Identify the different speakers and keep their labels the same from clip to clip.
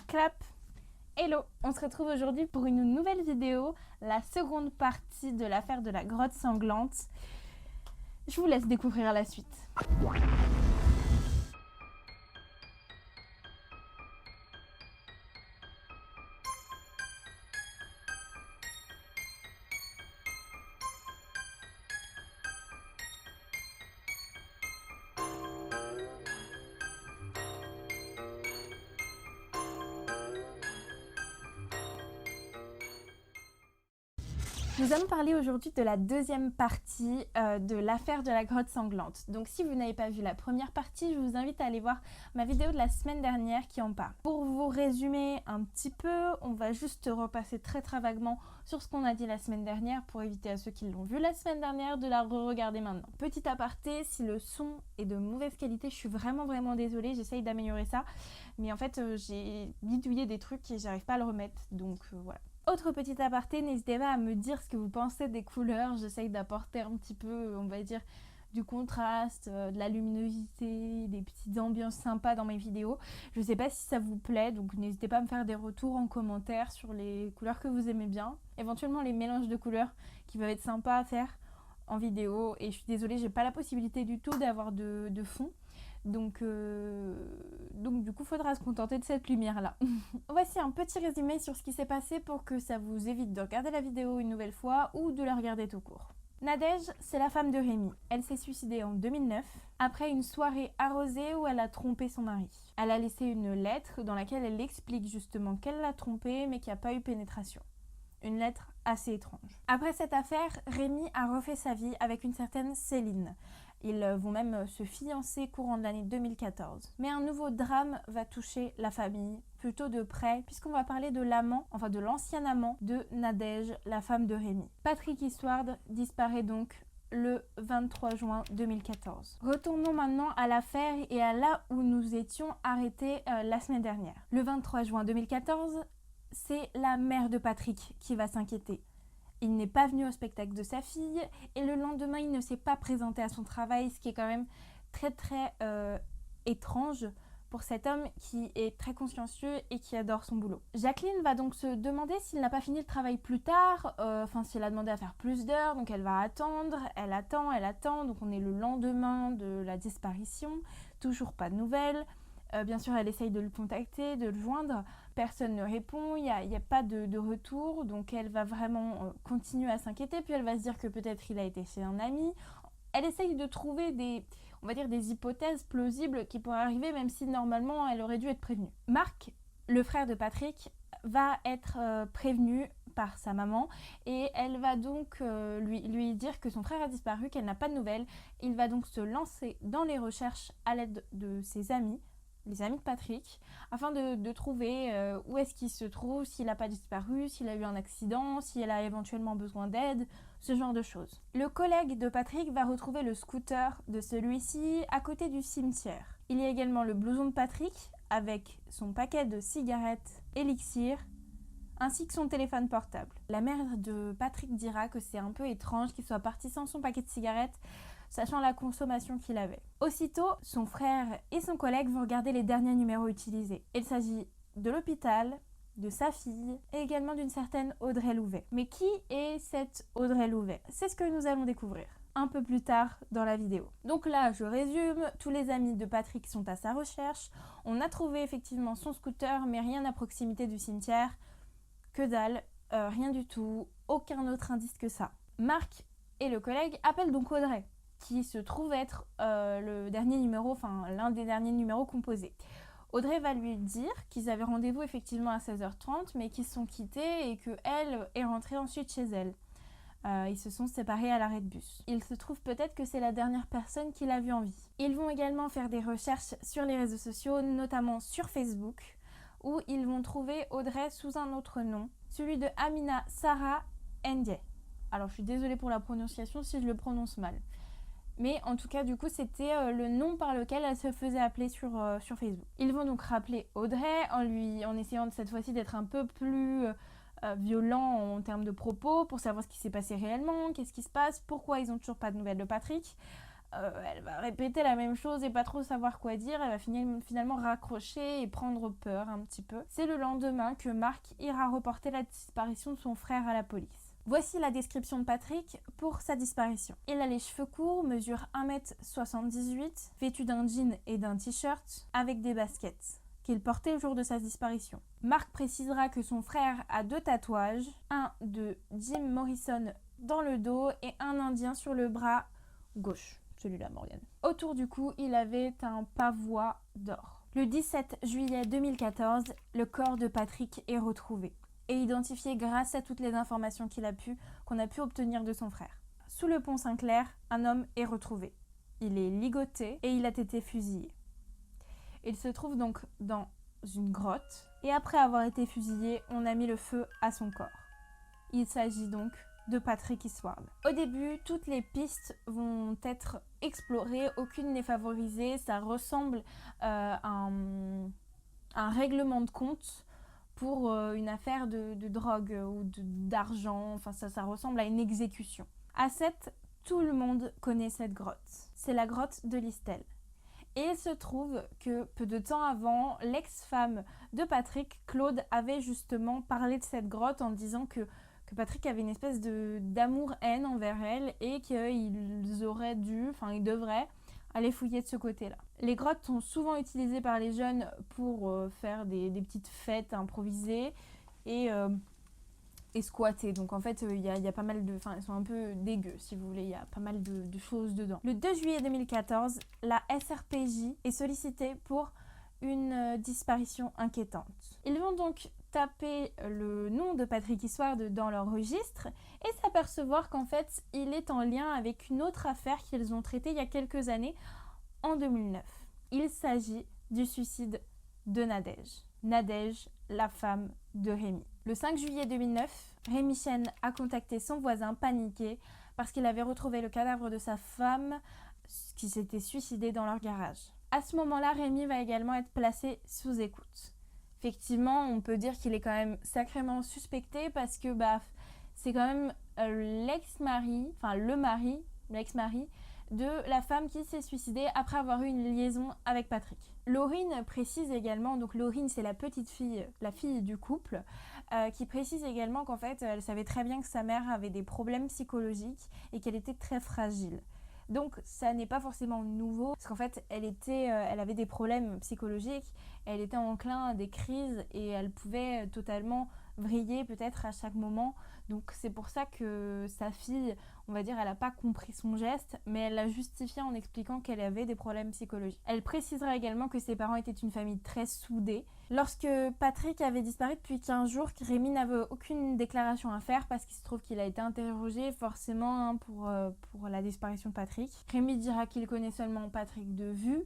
Speaker 1: Clap. Hello, on se retrouve aujourd'hui pour une nouvelle vidéo, la seconde partie de l'affaire de la grotte sanglante. Je vous laisse découvrir la suite. Nous allons parler aujourd'hui de la deuxième partie de l'affaire de la grotte sanglante. Donc si vous n'avez pas vu la première partie, je vous invite à aller voir ma vidéo de la semaine dernière qui en parle. Pour vous résumer un petit peu, on va juste repasser très vaguement sur ce qu'on a dit la semaine dernière pour éviter à ceux qui l'ont vu la semaine dernière de la re-regarder maintenant. Petit aparté, si le son est de mauvaise qualité, je suis vraiment désolée, j'essaye d'améliorer ça. Mais en fait, j'ai bidouillé des trucs et j'arrive pas à le remettre, donc voilà. Autre petit aparté, n'hésitez pas à me dire ce que vous pensez des couleurs. J'essaye d'apporter un petit peu, on va dire, du contraste, de la luminosité, des petites ambiances sympas dans mes vidéos. Je sais pas si ça vous plaît, donc n'hésitez pas à me faire des retours en commentaire sur les couleurs que vous aimez bien. Éventuellement les mélanges de couleurs qui peuvent être sympas à faire en vidéo. Et je suis désolée, j'ai pas la possibilité du tout d'avoir de fond. Donc du coup, faudra se contenter de cette lumière-là. Voici un petit résumé sur ce qui s'est passé pour que ça vous évite de regarder la vidéo une nouvelle fois ou de la regarder tout court. Nadège, c'est la femme de Rémi. Elle s'est suicidée en 2009 après une soirée arrosée où elle a trompé son mari. Elle a laissé une lettre dans laquelle elle explique justement qu'elle l'a trompé mais qu'il n'y a pas eu pénétration. Une lettre assez étrange. Après cette affaire, Rémi a refait sa vie avec une certaine Céline. Ils vont même se fiancer courant de l'année 2014. Mais un nouveau drame va toucher la famille, plutôt de près, puisqu'on va parler de l'amant, enfin de l'ancien amant de Nadège, la femme de Rémi. Patrick Histoire disparaît donc le 23 juin 2014. Retournons maintenant à l'affaire et à là où nous étions arrêtés la semaine dernière. Le 23 juin 2014, c'est la mère de Patrick qui va s'inquiéter. Il n'est pas venu au spectacle de sa fille et le lendemain, il ne s'est pas présenté à son travail, ce qui est quand même très étrange pour cet homme qui est très consciencieux et qui adore son boulot. Jacqueline va donc se demander s'il n'a pas fini le travail plus tard, s'il a demandé à faire plus d'heures, donc elle va attendre, elle attend, donc on est le lendemain de la disparition, toujours pas de nouvelles. Bien sûr, elle essaye de le contacter, de le joindre. Personne ne répond, il n'y a pas de retour. Donc, elle va vraiment continuer à s'inquiéter. Puis, elle va se dire que peut-être il a été chez un ami. Elle essaye de trouver on va dire des hypothèses plausibles qui pourraient arriver, même si normalement, elle aurait dû être prévenue. Marc, le frère de Patrick, va être prévenu par sa maman et elle va donc lui dire que son frère a disparu, qu'elle n'a pas de nouvelles. Il va donc se lancer dans les recherches à l'aide de ses amis, les amis de Patrick, afin de trouver où est-ce qu'il se trouve, s'il n'a pas disparu, s'il a eu un accident, s'il a éventuellement besoin d'aide, ce genre de choses. Le collègue de Patrick va retrouver le scooter de celui-ci à côté du cimetière. Il y a également le blouson de Patrick avec son paquet de cigarettes Elixir, ainsi que son téléphone portable. La mère de Patrick dira que c'est un peu étrange qu'il soit parti sans son paquet de cigarettes, sachant la consommation qu'il avait. Aussitôt, son frère et son collègue vont regarder les derniers numéros utilisés. Il s'agit de l'hôpital, de sa fille et également d'une certaine Audrey Louvet. Mais qui est cette Audrey Louvet? C'est ce que nous allons découvrir un peu plus tard dans la vidéo. Donc là, je résume, tous les amis de Patrick sont à sa recherche. On a trouvé effectivement son scooter, mais rien à proximité du cimetière. Que dalle, rien du tout, aucun autre indice que ça. Marc et le collègue appellent donc Audrey, qui se trouve être le dernier numéro, enfin l'un des derniers numéros composés. Audrey va lui dire qu'ils avaient rendez-vous effectivement à 16h30, mais qu'ils se sont quittés et qu'elle est rentrée ensuite chez elle. Ils se sont séparés à l'arrêt de bus. Il se trouve peut-être que c'est la dernière personne qu'il a vue en vie. Ils vont également faire des recherches sur les réseaux sociaux, notamment sur Facebook, où ils vont trouver Audrey sous un autre nom, celui de Amina Sarah Ndiaye. Alors je suis désolée pour la prononciation si je le prononce mal. Mais en tout cas, du coup, c'était le nom par lequel elle se faisait appeler sur Facebook. Ils vont donc rappeler Audrey en essayant cette fois-ci d'être un peu plus violent en termes de propos pour savoir ce qui s'est passé réellement, qu'est-ce qui se passe, pourquoi ils n'ont toujours pas de nouvelles de Patrick. Elle va répéter la même chose et pas trop savoir quoi dire. Elle va finalement raccrocher et prendre peur un petit peu. C'est le lendemain que Mark ira reporter la disparition de son frère à la police. Voici la description de Patrick pour sa disparition. Il a les cheveux courts, mesure 1m78, vêtu d'un jean et d'un t-shirt avec des baskets qu'il portait le jour de sa disparition. Mark précisera que son frère a 2 tatouages, un de Jim Morrison dans le dos et un indien sur le bras gauche, celui-là Morgan. Autour du cou, il avait un pavois d'or. Le 17 juillet 2014, le corps de Patrick est retrouvé et identifié grâce à toutes les informations qu'on a pu obtenir de son frère. Sous le pont Saint-Clair, un homme est retrouvé. Il est ligoté et il a été fusillé. Il se trouve donc dans une grotte et après avoir été fusillé, on a mis le feu à son corps. Il s'agit donc de Patrick Eastward. Au début, toutes les pistes vont être explorées, aucune n'est favorisée, ça ressemble à un règlement de compte pour une affaire de drogue ou d'argent, enfin ça ressemble à une exécution. À Sète, tout le monde connaît cette grotte. C'est la grotte de Listel. Et il se trouve que peu de temps avant, l'ex-femme de Patrick, Claude, avait justement parlé de cette grotte en disant que Patrick avait une espèce d'amour-haine envers elle et qu'ils devraient aller fouiller de ce côté-là. Les grottes sont souvent utilisées par les jeunes pour faire des petites fêtes improvisées et squatter. Donc en fait, il y a pas mal de... Enfin, elles sont un peu dégueu, si vous voulez. Il y a pas mal de choses dedans. Le 2 juillet 2014, la SRPJ est sollicitée pour une disparition inquiétante. Ils vont donc taper le nom de Patrick Eastward dans leur registre et s'apercevoir qu'en fait, il est en lien avec une autre affaire qu'ils ont traitée il y a quelques années, en 2009. Il s'agit du suicide de Nadège. Nadège, la femme de Rémi. Le 5 juillet 2009, Rémi Chen a contacté son voisin paniqué parce qu'il avait retrouvé le cadavre de sa femme qui s'était suicidée dans leur garage. À ce moment-là, Rémi va également être placé sous écoute. Effectivement, on peut dire qu'il est quand même sacrément suspecté parce que c'est quand même l'ex-mari de la femme qui s'est suicidée après avoir eu une liaison avec Patrick. Laurine précise également, donc Laurine c'est la petite fille, la fille du couple, qui précise également qu'en fait elle savait très bien que sa mère avait des problèmes psychologiques et qu'elle était très fragile. Donc ça n'est pas forcément nouveau parce qu'en fait elle avait des problèmes psychologiques, elle était enclin à des crises et elle pouvait totalement vriller peut-être à chaque moment. Donc c'est pour ça que sa fille, on va dire, elle n'a pas compris son geste, mais elle l'a justifié en expliquant qu'elle avait des problèmes psychologiques. Elle précisera également que ses parents étaient une famille très soudée. Lorsque Patrick avait disparu depuis 15 jours, Rémi n'avait aucune déclaration à faire parce qu'il se trouve qu'il a été interrogé forcément pour la disparition de Patrick. Rémi dira qu'il connaît seulement Patrick de vue.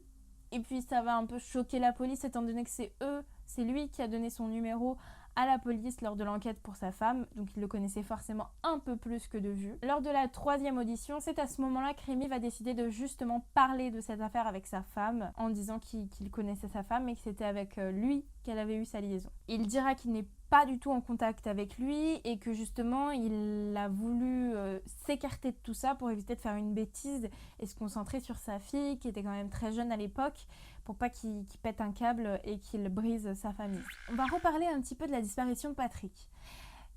Speaker 1: Et puis ça va un peu choquer la police étant donné que c'est lui qui a donné son numéro à la police lors de l'enquête pour sa femme, donc il le connaissait forcément un peu plus que de vue. Lors de la 3e audition, c'est à ce moment-là que Rémi va décider de justement parler de cette affaire avec sa femme, en disant qu'il connaissait sa femme et que c'était avec lui qu'elle avait eu sa liaison. Il dira qu'il n'est pas du tout en contact avec lui et que justement il a voulu s'écarter de tout ça pour éviter de faire une bêtise et se concentrer sur sa fille qui était quand même très jeune à l'époque pour pas qu'il pète un câble et qu'il brise sa famille. On va reparler un petit peu de la disparition de Patrick,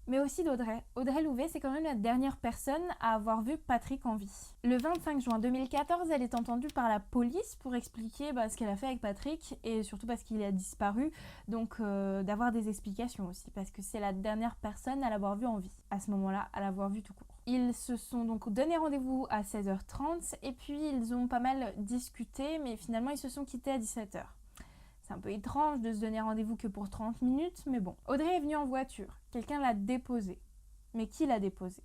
Speaker 1: mais aussi d'Audrey. Audrey Louvet, c'est quand même la dernière personne à avoir vu Patrick en vie. Le 25 juin 2014, elle est entendue par la police pour expliquer ce qu'elle a fait avec Patrick et surtout parce qu'il a disparu, donc d'avoir des explications aussi, parce que c'est la dernière personne à l'avoir vu en vie, à ce moment-là, à l'avoir vu tout court. Ils se sont donc donné rendez-vous à 16h30 et puis ils ont pas mal discuté, mais finalement ils se sont quittés à 17h. C'est un peu étrange de se donner rendez-vous que pour 30 minutes, mais bon. Audrey est venue en voiture. Quelqu'un l'a déposée. Mais qui l'a déposée ?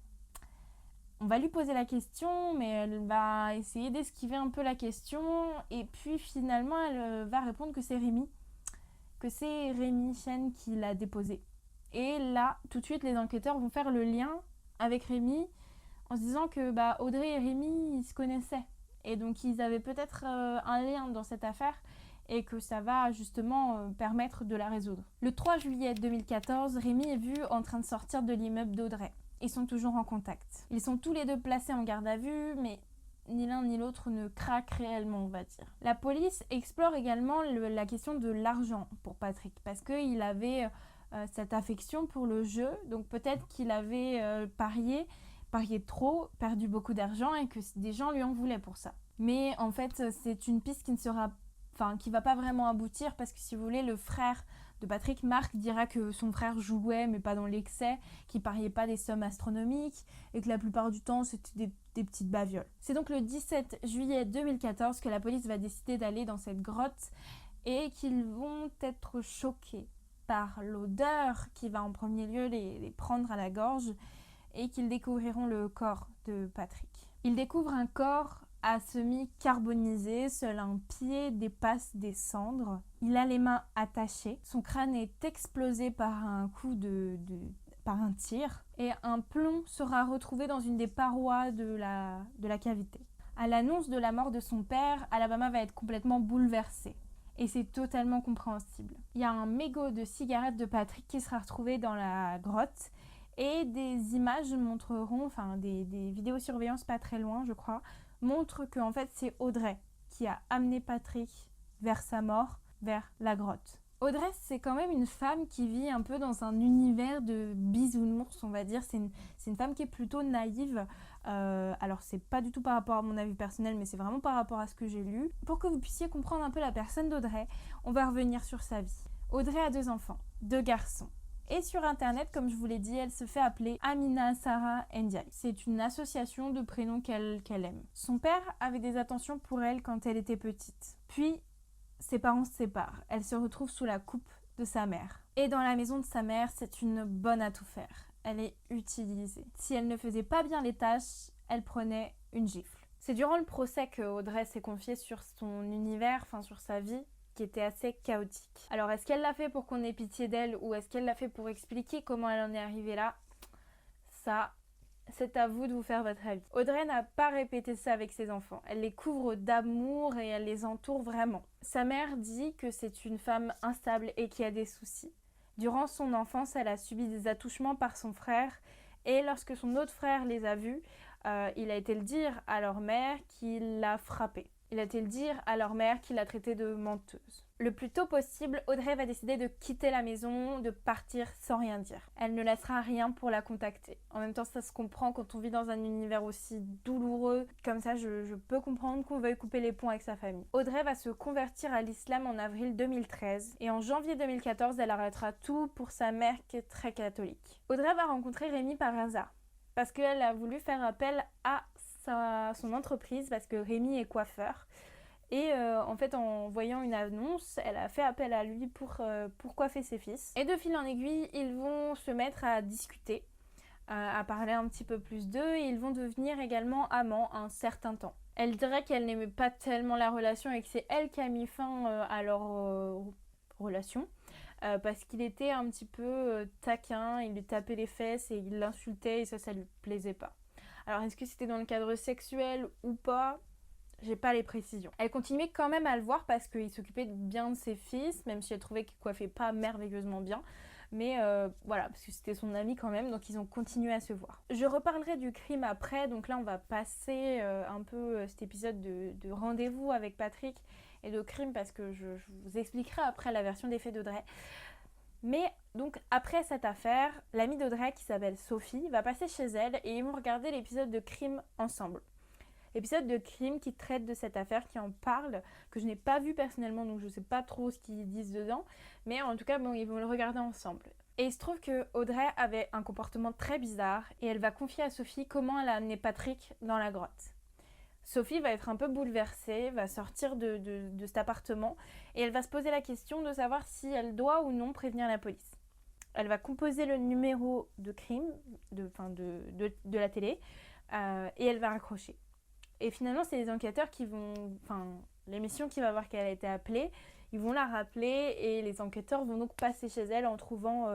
Speaker 1: On va lui poser la question, mais elle va essayer d'esquiver un peu la question. Et puis finalement, elle va répondre que c'est Rémi. Que c'est Rémi Chen qui l'a déposée. Et là, tout de suite, les enquêteurs vont faire le lien avec Rémi en se disant que Audrey et Rémi, ils se connaissaient. Et donc, ils avaient peut-être un lien dans cette affaire et que ça va justement permettre de la résoudre. Le 3 juillet 2014, Rémi est vu en train de sortir de l'immeuble d'Audrey. Ils sont toujours en contact. Ils sont tous les deux placés en garde à vue, mais ni l'un ni l'autre ne craquent réellement, on va dire. La police explore également la question de l'argent pour Patrick, parce qu'il avait cette affection pour le jeu, donc peut-être qu'il avait parié trop, perdu beaucoup d'argent et que des gens lui en voulaient pour ça. Mais en fait, c'est une piste qui va pas vraiment aboutir, parce que si vous voulez, le frère de Patrick, Marc, dira que son frère jouait mais pas dans l'excès, qu'il pariait pas des sommes astronomiques et que la plupart du temps c'était des petites bavioles. C'est donc le 17 juillet 2014 que la police va décider d'aller dans cette grotte et qu'ils vont être choqués par l'odeur qui va en premier lieu les prendre à la gorge et qu'ils découvriront le corps de Patrick. Ils découvrent un corps à semi-carbonisé, seul un pied dépasse des cendres. Il a les mains attachées, son crâne est explosé par un coup par un tir et un plomb sera retrouvé dans une des parois de la cavité. À l'annonce de la mort de son père, Alabama va être complètement bouleversée. Et c'est totalement compréhensible. Il y a un mégot de cigarette de Patrick qui sera retrouvé dans la grotte et des images montreront, des vidéosurveillances pas très loin je crois, montrent que en fait c'est Audrey qui a amené Patrick vers sa mort, vers la grotte. Audrey, c'est quand même une femme qui vit un peu dans un univers de bisounours, on va dire. C'est une femme qui est plutôt naïve. Alors, c'est pas du tout par rapport à mon avis personnel, mais c'est vraiment par rapport à ce que j'ai lu. Pour que vous puissiez comprendre un peu la personne d'Audrey, on va revenir sur sa vie. Audrey a 2 enfants, 2 garçons. Et sur internet, comme je vous l'ai dit, elle se fait appeler Amina Sarah Ndiaye. C'est une association de prénoms qu'elle aime. Son père avait des attentions pour elle quand elle était petite. Puis, ses parents se séparent. Elle se retrouve sous la coupe de sa mère. Et dans la maison de sa mère, c'est une bonne à tout faire. Elle est utilisée. Si elle ne faisait pas bien les tâches, elle prenait une gifle. C'est durant le procès que Audrey s'est confiée sur son univers, sur sa vie, qui était assez chaotique. Alors, est-ce qu'elle l'a fait pour qu'on ait pitié d'elle ou est-ce qu'elle l'a fait pour expliquer comment elle en est arrivée là? Ça, c'est à vous de vous faire votre avis. Audrey n'a pas répété ça avec ses enfants. Elle les couvre d'amour et elle les entoure vraiment. Sa mère dit que c'est une femme instable et qui a des soucis. Durant son enfance, elle a subi des attouchements par son frère et lorsque son autre frère les a vus, il a été le dire à leur mère qu'il l'a frappée. Il a été le dire à leur mère qu'il l'a traitée de menteuse. Le plus tôt possible, Audrey va décider de quitter la maison, de partir sans rien dire. Elle ne laissera rien pour la contacter. En même temps, ça se comprend quand on vit dans un univers aussi douloureux. Comme ça, je peux comprendre qu'on veuille couper les ponts avec sa famille. Audrey va se convertir à l'islam en avril 2013 et en janvier 2014, elle arrêtera tout pour sa mère qui est très catholique. Audrey va rencontrer Rémi par hasard parce qu'elle a voulu faire appel à son entreprise parce que Rémi est coiffeur et en fait en voyant une annonce elle a fait appel à lui pour coiffer ses fils et de fil en aiguille ils vont se mettre à discuter, à parler un petit peu plus d'eux et ils vont devenir également amants un certain temps. Elle dirait qu'elle n'aimait pas tellement la relation et que c'est elle qui a mis fin à leur relation parce qu'il était un petit peu taquin, il lui tapait les fesses et il l'insultait et ça lui plaisait pas. Alors, est-ce que c'était dans le cadre sexuel ou pas? J'ai pas les précisions. Elle continuait quand même à le voir parce qu'il s'occupait bien de ses fils, même si elle trouvait qu'il coiffait pas merveilleusement bien. Mais voilà, parce que c'était son ami quand même, donc ils ont continué à se voir. Je reparlerai du crime après, donc là on va passer un peu cet épisode de rendez-vous avec Patrick et de crime parce que je vous expliquerai après la version des faits d'Audrey. Mais donc après cette affaire, l'amie d'Audrey qui s'appelle Sophie va passer chez elle et ils vont regarder l'épisode de crime ensemble. L'épisode de crime qui traite de cette affaire, qui en parle, que je n'ai pas vu personnellement donc je ne sais pas trop ce qu'ils disent dedans, mais en tout cas bon, ils vont le regarder ensemble. Et il se trouve que Audrey avait un comportement très bizarre et elle va confier à Sophie comment elle a amené Patrick dans la grotte. Sophie va être un peu bouleversée, va sortir de cet appartement et elle va se poser la question de savoir si elle doit ou non prévenir la police. Elle va composer le numéro de crime de la télé et elle va raccrocher. Et finalement, c'est les enquêteurs qui vont... l'émission qui va voir qu'elle a été appelée, ils vont la rappeler et les enquêteurs vont donc passer chez elle en trouvant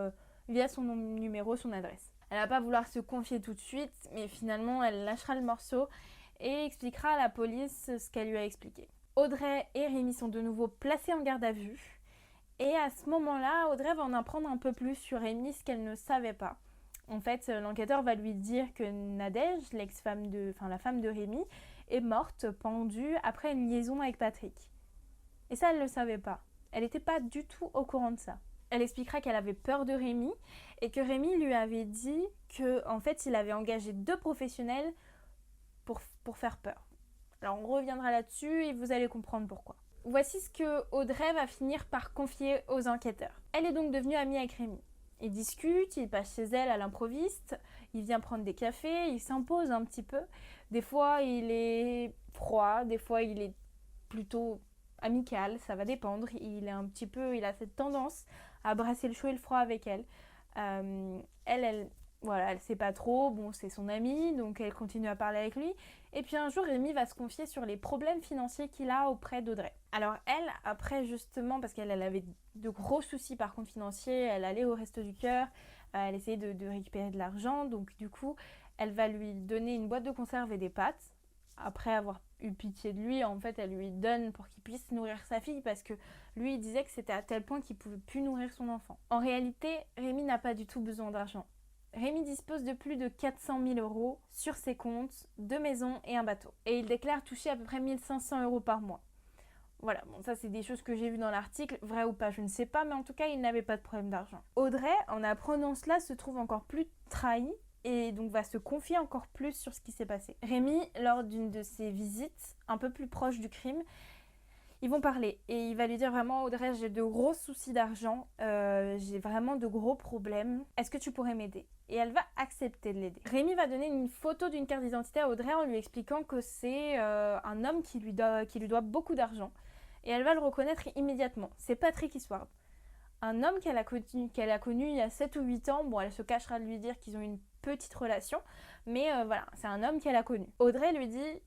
Speaker 1: via son numéro son adresse. Elle va pas vouloir se confier tout de suite, mais finalement, elle lâchera le morceau et expliquera à la police ce qu'elle lui a expliqué. Audrey et Rémi sont de nouveau placés en garde à vue. Et à ce moment-là, Audrey va en apprendre un peu plus sur Rémi, ce qu'elle ne savait pas. En fait, l'enquêteur va lui dire que Nadège, la femme de Rémi, est morte, pendue, après une liaison avec Patrick. Et ça, elle ne le savait pas. Elle n'était pas du tout au courant de ça. Elle expliquera qu'elle avait peur de Rémi et que Rémi lui avait dit qu'en fait, il avait engagé 2 professionnels pour faire peur. Alors, on reviendra là-dessus et vous allez comprendre pourquoi. Voici ce que Audrey va finir par confier aux enquêteurs. Elle est donc devenue amie avec Rémi. Ils discutent, il passe chez elle à l'improviste, il vient prendre des cafés, il s'impose un petit peu. Des fois, il est froid, des fois, il est plutôt amical, ça va dépendre. Il a cette tendance à brasser le chaud et le froid avec elle. Elle sait pas trop, bon, c'est son amie, donc elle continue à parler avec lui. Et puis un jour, Rémi va se confier sur les problèmes financiers qu'il a auprès d'Audrey. Alors elle, après justement, parce qu'elle avait de gros soucis par contre financiers, elle allait au Resto du Cœur, elle essayait de récupérer de l'argent, donc du coup, elle va lui donner une boîte de conserve et des pâtes. Après avoir eu pitié de lui, en fait, elle lui donne pour qu'il puisse nourrir sa fille parce que lui, il disait que c'était à tel point qu'il pouvait plus nourrir son enfant. En réalité, Rémi n'a pas du tout besoin d'argent. Rémi dispose de plus de 400 000 € sur ses comptes, 2 maisons et un bateau. Et il déclare toucher à peu près 1 500 € par mois. Voilà, bon, ça c'est des choses que j'ai vues dans l'article, vrai ou pas, je ne sais pas, mais en tout cas, il n'avait pas de problème d'argent. Audrey, en apprenant cela, se trouve encore plus trahie et donc va se confier encore plus sur ce qui s'est passé. Rémi, lors d'une de ses visites, un peu plus proche du crime, ils vont parler et il va lui dire vraiment Audrey, j'ai de gros soucis d'argent, j'ai vraiment de gros problèmes, est-ce que tu pourrais m'aider? Et elle va accepter de l'aider. Rémi va donner une photo d'une carte d'identité à Audrey en lui expliquant que c'est un homme qui lui doit beaucoup d'argent et elle va le reconnaître immédiatement, c'est Patrick Hisward. Un homme qu'elle a connu il y a 7 ou 8 ans, bon elle se cachera de lui dire qu'ils ont une petite relation, mais voilà, c'est un homme qu'elle a connu. Audrey lui dit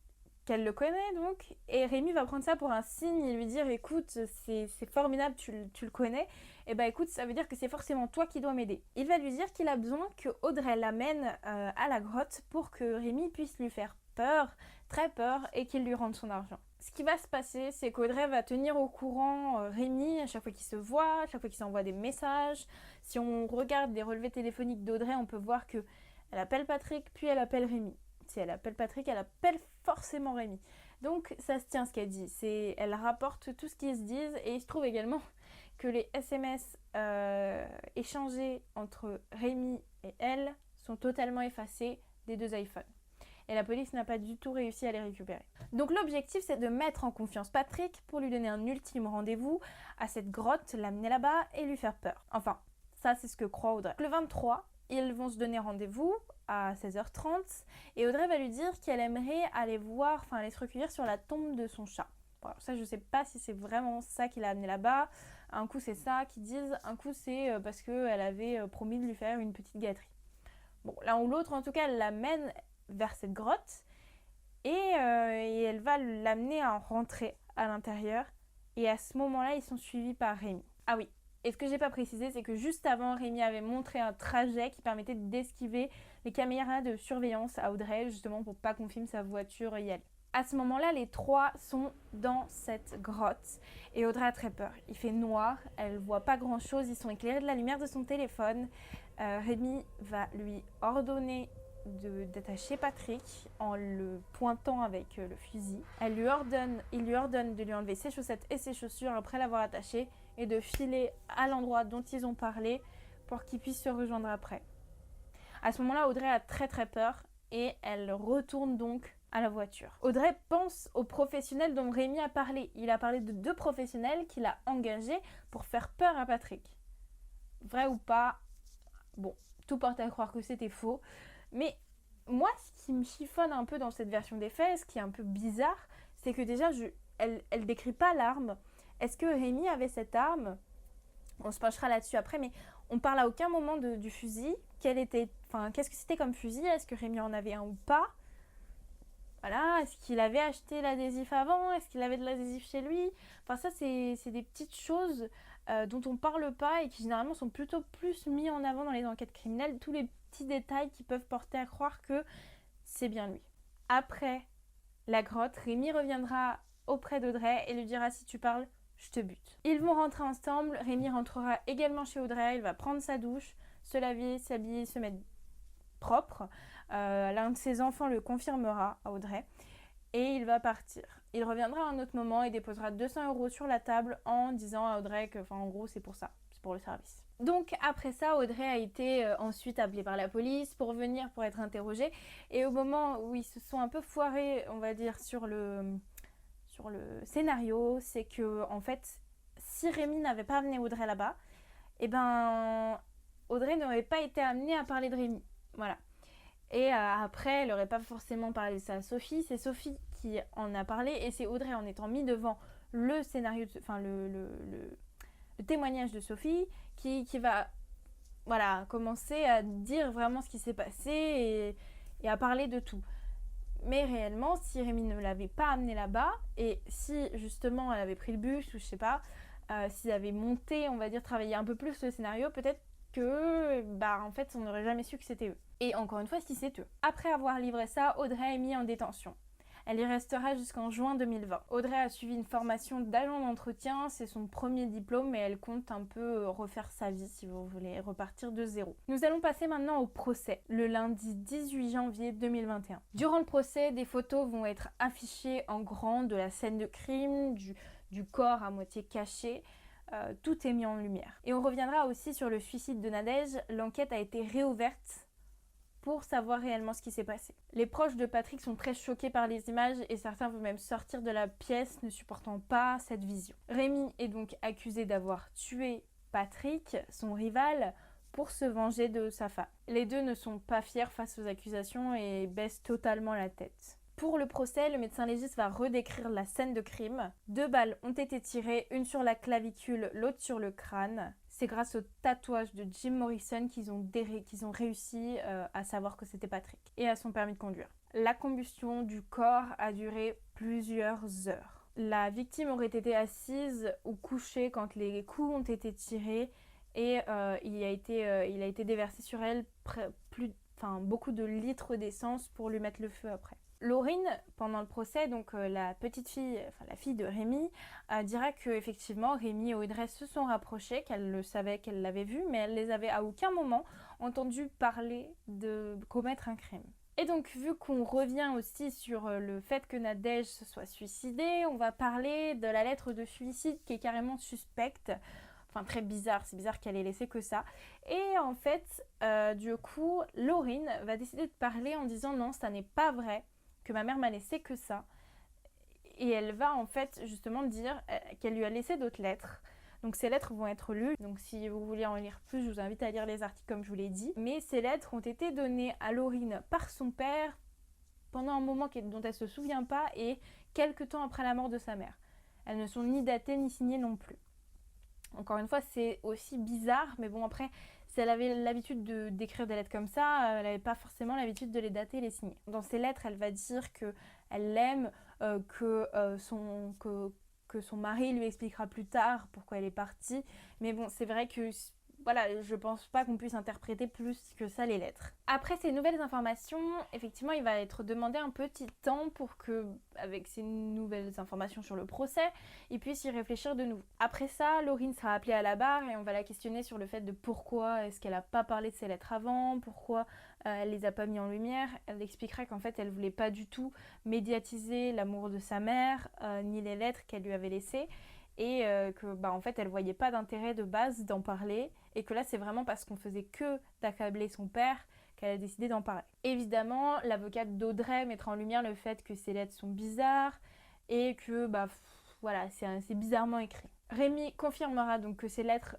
Speaker 1: qu'elle le connaît donc, et Rémi va prendre ça pour un signe et lui dire écoute, c'est formidable, tu le connais, et bah écoute, ça veut dire que c'est forcément toi qui dois m'aider. Il va lui dire qu'il a besoin que Audrey l'amène à la grotte pour que Rémi puisse lui faire peur, très peur, et qu'il lui rende son argent. Ce qui va se passer, c'est qu'Audrey va tenir au courant Rémi à chaque fois qu'ils se voient, à chaque fois qu'ils s'envoient des messages. Si on regarde les relevés téléphoniques d'Audrey, on peut voir que elle appelle Patrick, puis elle appelle Rémi. Si elle appelle Patrick, elle appelle forcément Rémi. Donc ça se tient ce qu'elle dit. Elle rapporte tout ce qu'ils se disent et il se trouve également que les SMS échangés entre Rémi et elle sont totalement effacés des 2 iPhones. Et la police n'a pas du tout réussi à les récupérer. Donc l'objectif, c'est de mettre en confiance Patrick pour lui donner un ultime rendez-vous à cette grotte, l'amener là-bas et lui faire peur. Enfin, ça c'est ce que croit Audrey. Le 23, ils vont se donner rendez-vous à 16h30 et Audrey va lui dire qu'elle aimerait aller se recueillir sur la tombe de son chat. Bon, alors ça, je sais pas si c'est vraiment ça qui l'a amené là-bas. Un coup, c'est ça qu'ils disent, un coup, c'est parce qu'elle avait promis de lui faire une petite gâterie. Bon, l'un ou l'autre, en tout cas, elle l'amène vers cette grotte et elle va l'amener à rentrer à l'intérieur. Et à ce moment-là, ils sont suivis par Rémi. Ah oui, et ce que j'ai pas précisé, c'est que juste avant, Rémi avait montré un trajet qui permettait d'esquiver les caméras de surveillance à Audrey, justement pour pas qu'on filme sa voiture y aller. À ce moment-là, les 3 sont dans cette grotte et Audrey a très peur. Il fait noir, elle voit pas grand-chose, ils sont éclairés de la lumière de son téléphone. Rémi va lui ordonner d'attacher Patrick en le pointant avec le fusil. Il lui ordonne de lui enlever ses chaussettes et ses chaussures après l'avoir attaché et de filer à l'endroit dont ils ont parlé pour qu'ils puissent se rejoindre après. À ce moment-là, Audrey a très très peur et elle retourne donc à la voiture. Audrey pense aux professionnels dont Rémi a parlé. Il a parlé de 2 professionnels qu'il a engagés pour faire peur à Patrick. Vrai ou pas, bon, tout porte à croire que c'était faux. Mais moi, ce qui me chiffonne un peu dans cette version des faits, ce qui est un peu bizarre, c'est que déjà, elle décrit pas l'arme. Est-ce que Rémi avait cette arme? On se penchera là-dessus après, mais on parle à aucun moment du fusil. Qu'est-ce que c'était comme fusil? Est-ce que Rémi en avait un ou pas? Voilà, est-ce qu'il avait acheté l'adhésif avant? Est-ce qu'il avait de l'adhésif chez lui? Enfin ça, c'est des petites choses dont on parle pas et qui généralement sont plutôt plus mis en avant dans les enquêtes criminelles. Tous les petits détails qui peuvent porter à croire que c'est bien lui. Après la grotte, Rémi reviendra auprès d'Audrey et lui dira si tu parles, je te bute. Ils vont rentrer ensemble, Rémi rentrera également chez Audrey, il va prendre sa douche, se laver, s'habiller, se mettre propre. L'un de ses enfants le confirmera à Audrey. et il va partir. Il reviendra à un autre moment et déposera 200 € sur la table en disant à Audrey que, en gros, c'est pour ça, c'est pour le service. Donc après ça, Audrey a été ensuite appelée par la police pour venir pour être interrogée. Et au moment où ils se sont un peu foirés, on va dire, sur le scénario, c'est que en fait, si Rémi n'avait pas amené Audrey là-bas, et ben Audrey n'aurait pas été amenée à parler de Rémi. Voilà. Et après, elle n'aurait pas forcément parlé de ça à Sophie. C'est Sophie qui en a parlé et c'est Audrey en étant mis devant le scénario, le témoignage de Sophie qui va commencer à dire vraiment ce qui s'est passé et à parler de tout. Mais réellement, si Rémi ne l'avait pas amenée là-bas et si justement elle avait pris le bus ou je sais pas, s'ils avaient monté, on va dire, travaillé un peu plus le scénario, peut-être que, en fait, on n'aurait jamais su que c'était eux. Et encore une fois, si c'est eux. Après avoir livré ça, Audrey est mise en détention. Elle y restera jusqu'en juin 2020. Audrey a suivi une formation d'agent d'entretien, c'est son premier diplôme, mais elle compte un peu refaire sa vie, si vous voulez, repartir de zéro. Nous allons passer maintenant au procès, le lundi 18 janvier 2021. Durant le procès, des photos vont être affichées en grand de la scène de crime, du corps à moitié caché. Tout est mis en lumière. Et on reviendra aussi sur le suicide de Nadège. L'enquête a été réouverte pour savoir réellement ce qui s'est passé. Les proches de Patrick sont très choqués par les images et certains veulent même sortir de la pièce ne supportant pas cette vision. Rémi est donc accusé d'avoir tué Patrick, son rival, pour se venger de sa femme. Les deux ne sont pas fiers face aux accusations et baissent totalement la tête. Pour le procès, le médecin légiste va redécrire la scène de crime. 2 balles ont été tirées, une sur la clavicule, l'autre sur le crâne. C'est grâce au tatouage de Jim Morrison qu'ils ont réussi à savoir que c'était Patrick et à son permis de conduire. La combustion du corps a duré plusieurs heures. La victime aurait été assise ou couchée quand les coups ont été tirés et il a été déversé sur elle beaucoup de litres d'essence pour lui mettre le feu après. Laurine, pendant le procès, donc la fille de Rémi, dira que effectivement Rémi et Audrey se sont rapprochés, qu'elle le savait, qu'elle l'avait vu, mais elle les avait à aucun moment entendu parler de commettre un crime. Et donc, vu qu'on revient aussi sur le fait que Nadège se soit suicidée, on va parler de la lettre de suicide qui est carrément suspecte. Enfin, très bizarre, c'est bizarre qu'elle ait laissé que ça. Et en fait, du coup, Laurine va décider de parler en disant non, ça n'est pas vrai, que ma mère m'a laissé que ça. Et elle va en fait justement dire qu'elle lui a laissé d'autres lettres. Donc ces lettres vont être lues. Donc si vous voulez en lire plus, je vous invite à lire les articles comme je vous l'ai dit. Mais ces lettres ont été données à Laurine par son père pendant un moment dont elle ne se souvient pas et quelques temps après la mort de sa mère. Elles ne sont ni datées ni signées non plus. Encore une fois, c'est aussi bizarre, mais bon après, si elle avait l'habitude d'écrire des lettres comme ça, elle n'avait pas forcément l'habitude de les dater et les signer. Dans ses lettres, elle va dire qu'elle l'aime, que son mari lui expliquera plus tard pourquoi elle est partie. Mais bon, c'est vrai que je pense pas qu'on puisse interpréter plus que ça les lettres. Après ces nouvelles informations, effectivement, il va être demandé un petit temps pour que, avec ces nouvelles informations sur le procès, il puisse y réfléchir de nouveau. Après ça, Laurine sera appelée à la barre et on va la questionner sur le fait de pourquoi est-ce qu'elle a pas parlé de ses lettres avant, pourquoi elle les a pas mis en lumière. Elle expliquera qu'en fait, elle voulait pas du tout médiatiser l'amour de sa mère, ni les lettres qu'elle lui avait laissées. Et en fait, elle voyait pas d'intérêt de base d'en parler, et que là, c'est vraiment parce qu'on faisait que d'accabler son père qu'elle a décidé d'en parler. Évidemment, l'avocate d'Audrey mettra en lumière le fait que ces lettres sont bizarres, et que, c'est bizarrement écrit. Rémi confirmera donc que ces lettres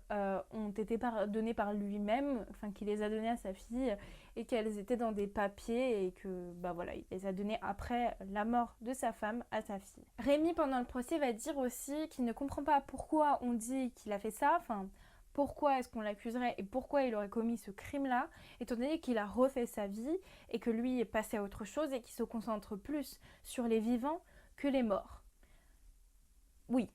Speaker 1: ont été données par lui-même, enfin qu'il les a données à sa fille, et qu'elles étaient dans des papiers et que il les a données après la mort de sa femme à sa fille. Rémi pendant le procès va dire aussi qu'il ne comprend pas pourquoi on dit qu'il a fait ça, enfin pourquoi est-ce qu'on l'accuserait et pourquoi il aurait commis ce crime-là, étant donné qu'il a refait sa vie et que lui est passé à autre chose et qu'il se concentre plus sur les vivants que les morts. Oui.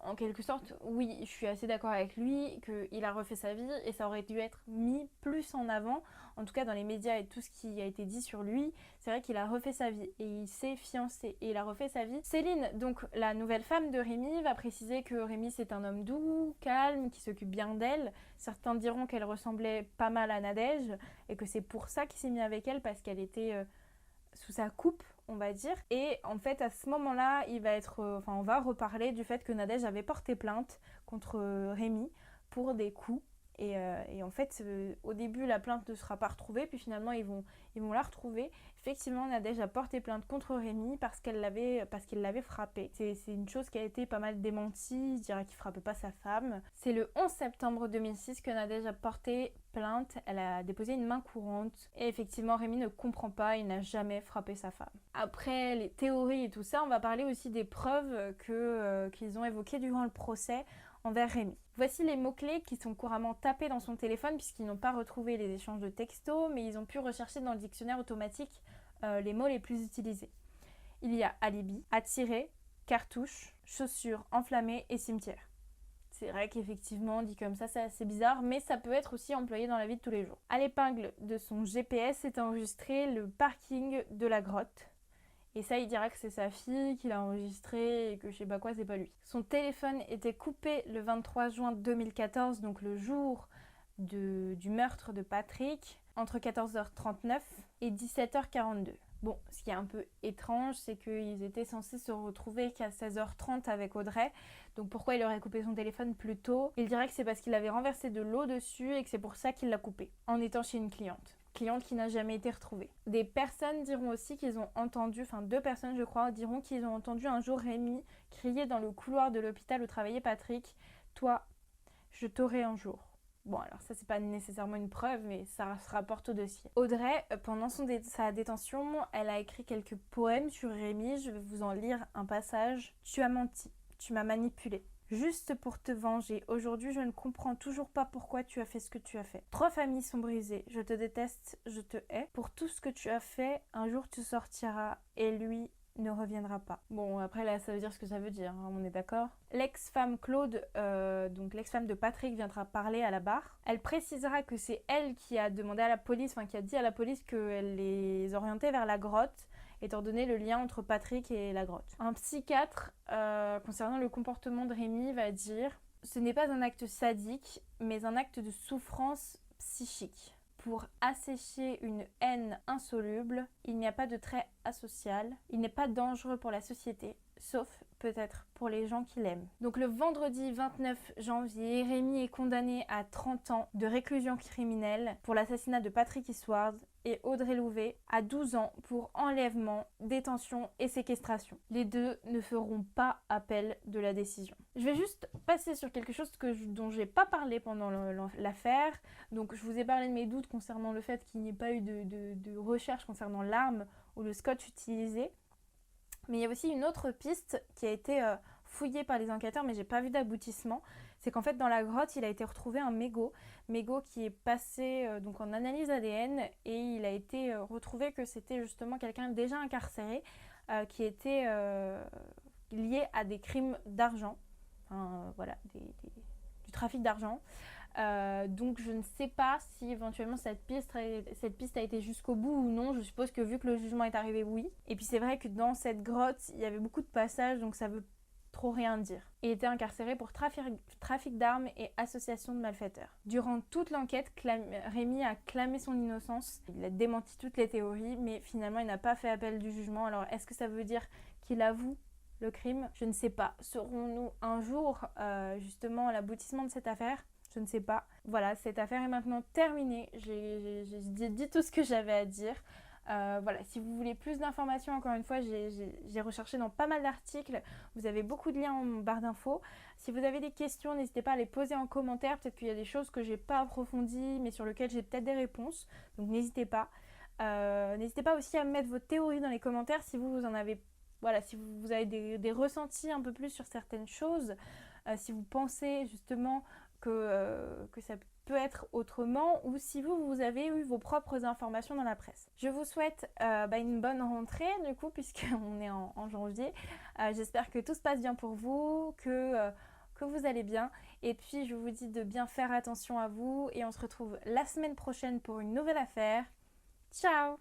Speaker 1: En quelque sorte, oui, je suis assez d'accord avec lui qu'il a refait sa vie et ça aurait dû être mis plus en avant, en tout cas dans les médias et tout ce qui a été dit sur lui. C'est vrai qu'il a refait sa vie et il s'est fiancé et il a refait sa vie. Céline, donc la nouvelle femme de Rémi, va préciser que Rémi c'est un homme doux, calme, qui s'occupe bien d'elle. Certains diront qu'elle ressemblait pas mal à Nadège et que c'est pour ça qu'il s'est mis avec elle, parce qu'elle était sous sa coupe, on va dire. Et en fait, à ce moment-là, on va reparler du fait que Nadège avait porté plainte contre Rémi pour des coups. Et en fait, au début, la plainte ne sera pas retrouvée, puis finalement, ils vont la retrouver. Effectivement, Nadège a porté plainte contre Rémi parce qu'il l'avait frappé. C'est une chose qui a été pas mal démentie, il dirait qu'il ne frappait pas sa femme. C'est le 11 septembre 2006 que Nadège a porté plainte, elle a déposé une main courante. Et effectivement, Rémi ne comprend pas, il n'a jamais frappé sa femme. Après les théories et tout ça, on va parler aussi des preuves qu'ils ont évoquées durant le procès envers Rémi. Voici les mots-clés qui sont couramment tapés dans son téléphone puisqu'ils n'ont pas retrouvé les échanges de textos, mais ils ont pu rechercher dans le dictionnaire automatique les mots les plus utilisés. Il y a alibi, attiré, cartouche, chaussures enflammées et cimetière. C'est vrai qu'effectivement, dit comme ça, c'est assez bizarre, mais ça peut être aussi employé dans la vie de tous les jours. À l'épingle de son GPS est enregistré le parking de la grotte. Et ça, il dira que c'est sa fille qui l'a enregistré et que je sais pas quoi, c'est pas lui. Son téléphone était coupé le 23 juin 2014, donc le jour du meurtre de Patrick, entre 14h39 et 17h42. Bon, ce qui est un peu étrange, c'est qu'ils étaient censés se retrouver qu'à 16h30 avec Audrey. Donc pourquoi il aurait coupé son téléphone plus tôt? Il dirait que c'est parce qu'il avait renversé de l'eau dessus et que c'est pour ça qu'il l'a coupé, en étant chez une cliente qui n'a jamais été retrouvée. Des personnes diront aussi qu'ils ont entendu, 2 personnes je crois, diront qu'ils ont entendu un jour Rémi crier dans le couloir de l'hôpital où travaillait Patrick « Toi, je t'aurai un jour ». Bon, alors ça, c'est pas nécessairement une preuve, mais ça se rapporte au dossier. Audrey, pendant sa détention, elle a écrit quelques poèmes sur Rémi. Je vais vous en lire un passage. « Tu as menti, tu m'as manipulé. Juste pour te venger. Aujourd'hui, je ne comprends toujours pas pourquoi tu as fait ce que tu as fait. 3 familles sont brisées. Je te déteste, je te hais. Pour tout ce que tu as fait, un jour tu sortiras et lui ne reviendra pas. » Bon, après là, ça veut dire ce que ça veut dire, hein, on est d'accord. L'ex-femme Claude, donc l'ex-femme de Patrick, viendra parler à la barre. Elle précisera que c'est elle qui a demandé à la police, qui a dit à la police qu'elle les orientait vers la grotte, étant donné le lien entre Patrick et la grotte. Un psychiatre, concernant le comportement de Rémi, va dire « Ce n'est pas un acte sadique, mais un acte de souffrance psychique. Pour assécher une haine insoluble, il n'y a pas de trait asocial, il n'est pas dangereux pour la société, sauf peut-être pour les gens qui l'aiment. » Donc le vendredi 29 janvier, Rémi est condamné à 30 ans de réclusion criminelle pour l'assassinat de Patrick Isward et Audrey Louvet à 12 ans pour enlèvement, détention et séquestration. Les deux ne feront pas appel de la décision. Je vais juste passer sur quelque chose dont je n'ai pas parlé pendant l'affaire. Donc je vous ai parlé de mes doutes concernant le fait qu'il n'y ait pas eu de recherche concernant l'arme ou le scotch utilisé. Mais il y a aussi une autre piste qui a été fouillée par les enquêteurs, mais j'ai pas vu d'aboutissement. C'est qu'en fait, dans la grotte, il a été retrouvé un mégot qui est passé donc en analyse ADN, et il a été retrouvé que c'était justement quelqu'un déjà incarcéré qui était lié à des crimes d'argent, du trafic d'argent. Donc je ne sais pas si éventuellement cette piste a été jusqu'au bout ou non. Je suppose que vu que le jugement est arrivé, oui. Et puis c'est vrai que dans cette grotte, il y avait beaucoup de passages, donc ça veut trop rien dire. Il était incarcéré pour trafic d'armes et association de malfaiteurs. Durant toute l'enquête, Rémi a clamé son innocence. Il a démenti toutes les théories, mais finalement il n'a pas fait appel du jugement. Alors est-ce que ça veut dire qu'il avoue le crime? Je ne sais pas. Serons-nous un jour justement à l'aboutissement de cette affaire? Je ne sais pas. Voilà, cette affaire est maintenant terminée. J'ai dit tout ce que j'avais à dire. Voilà, si vous voulez plus d'informations, encore une fois, j'ai recherché dans pas mal d'articles. Vous avez beaucoup de liens en barre d'infos. Si vous avez des questions, n'hésitez pas à les poser en commentaire. Peut-être qu'il y a des choses que j'ai pas approfondies, mais sur lesquelles j'ai peut-être des réponses. Donc n'hésitez pas. N'hésitez pas aussi à mettre vos théories dans les commentaires si vous en avez. Voilà, si vous avez des ressentis un peu plus sur certaines choses. Si vous pensez justement que ça peut être autrement, ou si vous avez eu vos propres informations dans la presse. Je vous souhaite une bonne rentrée du coup, puisqu'on est en janvier. J'espère que tout se passe bien pour vous, que vous allez bien, et puis je vous dis de bien faire attention à vous, et on se retrouve la semaine prochaine pour une nouvelle affaire. Ciao!